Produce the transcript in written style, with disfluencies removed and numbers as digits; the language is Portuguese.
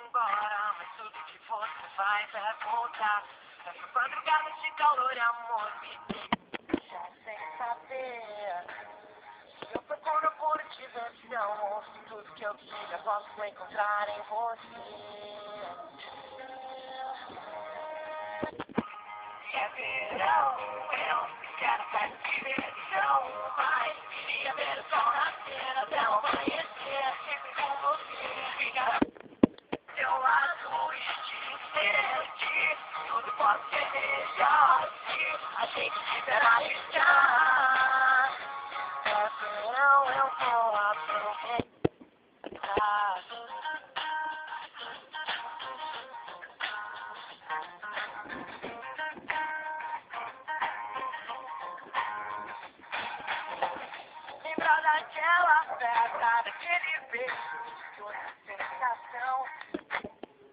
embora, mas tudo que você faz é voltar. Essa madrugada de calor e amor me deixa sem saber. Eu procuro por diversão, se tudo que eu quiser posso encontrar em você. É verão, eu quero sair de diversão, mas queria ver o sol nascer até o amanhecer, sempre com você, ficar seu lado e te sentir, tudo posso desejar, a gente tiver arriscar. É verão, eu vou aproveitar. Lembrar daquela festa, daquele beijo, toda sensação.